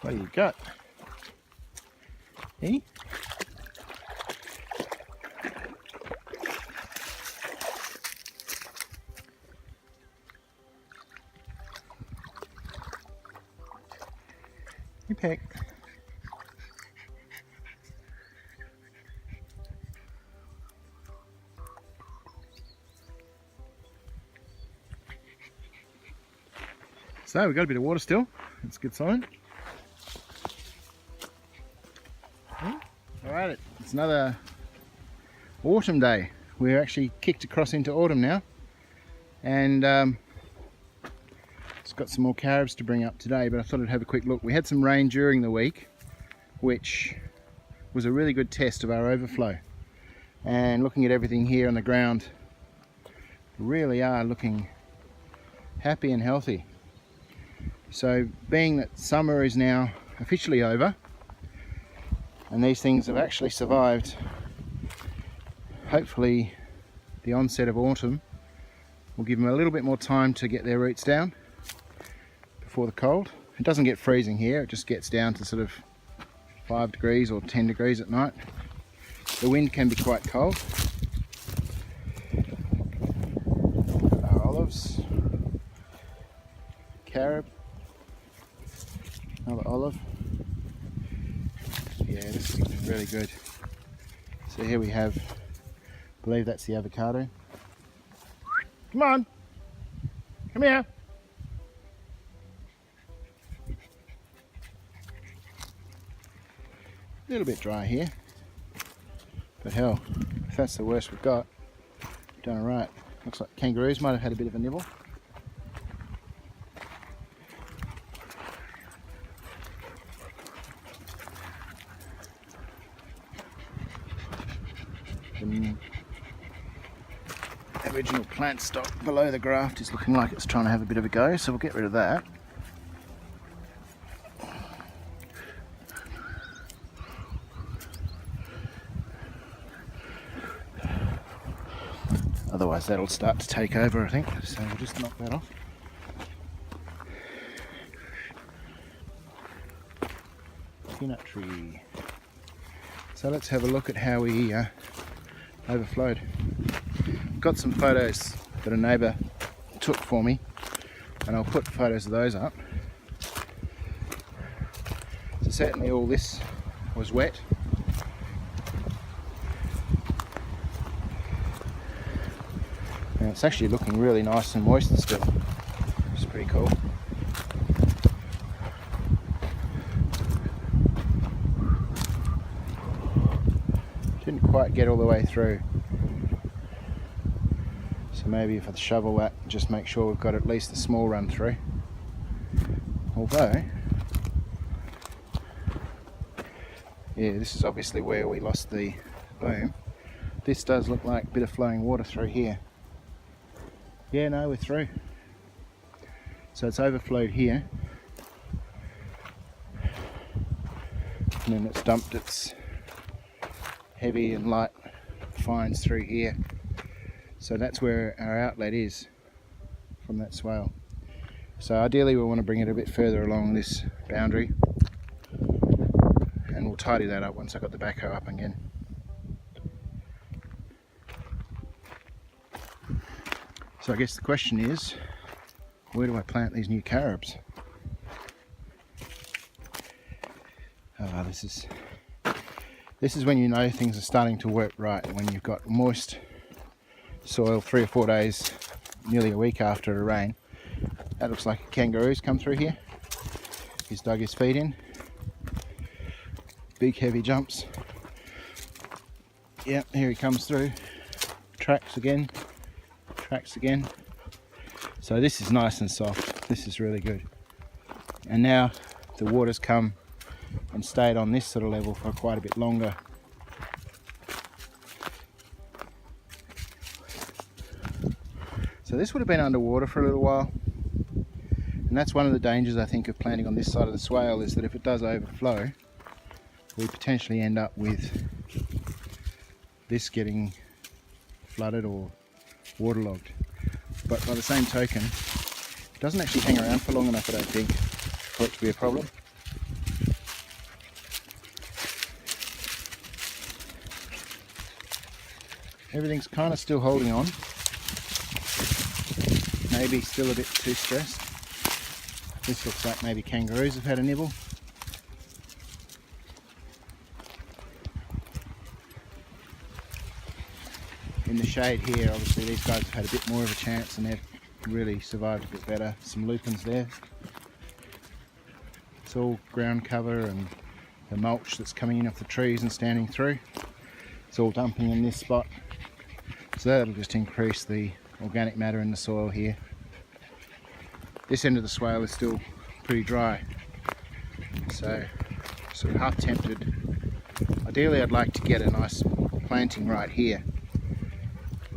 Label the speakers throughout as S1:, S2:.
S1: What do you got? Eh? You pick. So we've got a bit of water still. That's a good sign. Alright, it's another autumn day. We're actually kicked across into autumn now, and it's got some more carobs to bring up today, but I thought I'd have a quick look. We had some rain during the week, which was a really good test of our overflow, and looking at everything here on the ground, really are looking happy and healthy. So being that summer is now officially over and these things have actually survived, hopefully the onset of autumn will give them a little bit more time to get their roots down before the cold. It doesn't get freezing here, it just gets down to sort of 5 degrees or 10 degrees at night. The wind can be quite cold. Our olives, carob, another olive. Yeah, this is looking really good. So here we have, I believe that's the avocado. Come on, come here. A little bit dry here, but hell, if that's the worst we've got, we've done alright. Looks like kangaroos might have had a bit of a nibble. The original plant stock below the graft is looking like it's trying to have a bit of a go, so we'll get rid of that. Otherwise that'll start to take over, I think, so we'll just knock that off. Peanut tree. So let's have a look at how we overflowed. Got some photos that a neighbour took for me, and I'll put photos of those up. So certainly all this was wet. And it's actually looking really nice and moist still, which is pretty cool. Didn't quite get all the way through. So maybe if I shovel that, just make sure we've got at least a small run through. Although, yeah, this is obviously where we lost the boom. This does look like a bit of flowing water through here. Yeah, no, we're through. So it's overflowed here. And then it's dumped its heavy and light fines through here. So that's where our outlet is from that swale. So ideally we want to bring it a bit further along this boundary, and we'll tidy that up once I've got the backhoe up again. So I guess the question is, where do I plant these new carobs? This is when you know things are starting to work right, when you've got moist soil 3 or 4 days, nearly a week after a rain. That looks like a kangaroo's come through here. He's dug his feet in. Big heavy jumps. Yeah, here he comes through. Tracks again. Tracks again. So this is nice and soft. This is really good. And now the water's come and stayed on this sort of level for quite a bit longer. So this would have been underwater for a little while, and that's one of the dangers I think of planting on this side of the swale, is that if it does overflow, we potentially end up with this getting flooded or waterlogged. But by the same token, it doesn't actually hang around for long enough, I don't think, for it to be a problem. everything's kind of still holding on. Maybe still a bit too stressed. This looks like maybe kangaroos have had a nibble. In the shade here, obviously these guys have had a bit more of a chance and they've really survived a bit better. Some lupins there. It's all ground cover and the mulch that's coming in off the trees and standing through. It's all dumping in this spot. So that'll just increase the organic matter in the soil here. This end of the swale is still pretty dry. So sort of half tempted. Ideally I'd like to get a nice planting right here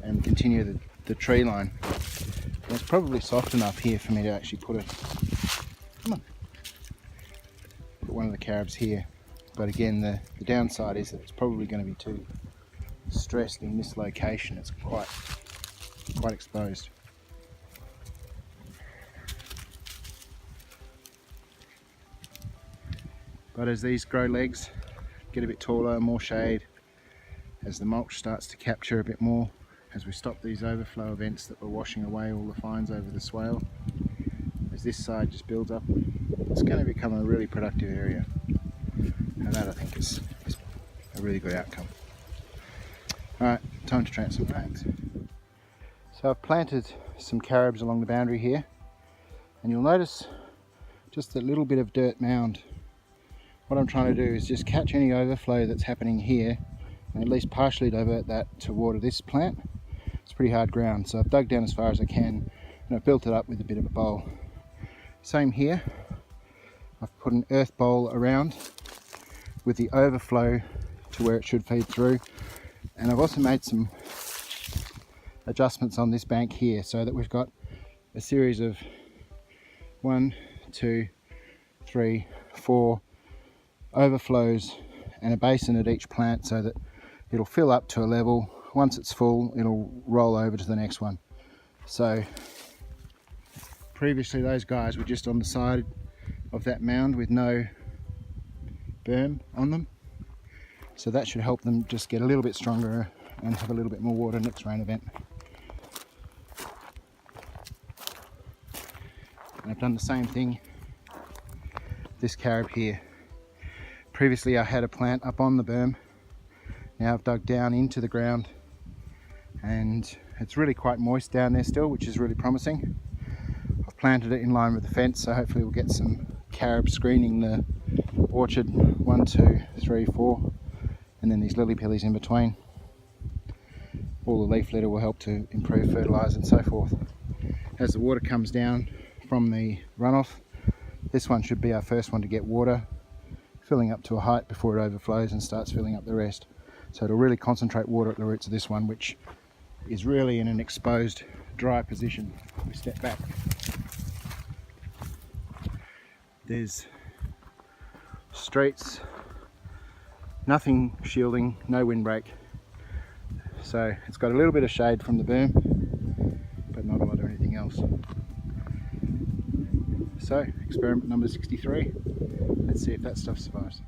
S1: and continue the tree line. And it's probably soft enough here for me to actually put one of the carobs here. But again, the downside is that it's probably going to be too stressed in this location. It's quite exposed. But as these grow legs, get a bit taller, more shade, as the mulch starts to capture a bit more, as we stop these overflow events that were washing away all the fines over the swale, as this side just builds up, it's going to become a really productive area. And that I think is a really good outcome. Alright, time to transfer bags. So I've planted some carobs along the boundary here, and you'll notice just a little bit of dirt mound. What I'm trying to do is just catch any overflow that's happening here and at least partially divert that to water this plant. It's pretty hard ground, so I've dug down as far as I can and I've built it up with a bit of a bowl. Same here, I've put an earth bowl around with the overflow to where it should feed through, and I've also made some adjustments on this bank here so that we've got a series of 1, 2, 3, 4 overflows and a basin at each plant so that it'll fill up to a level. Once it's full, it'll roll over to the next one. So previously those guys were just on the side of that mound with no berm on them, so that should help them just get a little bit stronger and have a little bit more water next rain event. And I've done the same thing this carob here. Previously I had a plant up on the berm, now I've dug down into the ground and it's really quite moist down there still, which is really promising. I've planted it in line with the fence, so hopefully we'll get some carob screening the orchard. 1, 2, 3, 4, and then these Lilly Pillys in between. All the leaf litter will help to improve fertiliser and so forth. As the water comes down from the runoff, this one should be our first one to get water, filling up to a height before it overflows and starts filling up the rest. So it'll really concentrate water at the roots of this one, which is really in an exposed, dry position. We step back. There's streets, nothing shielding, no windbreak. So it's got a little bit of shade from the berm, but not a lot of anything else. So experiment number 63. Let's see if that stuff survives.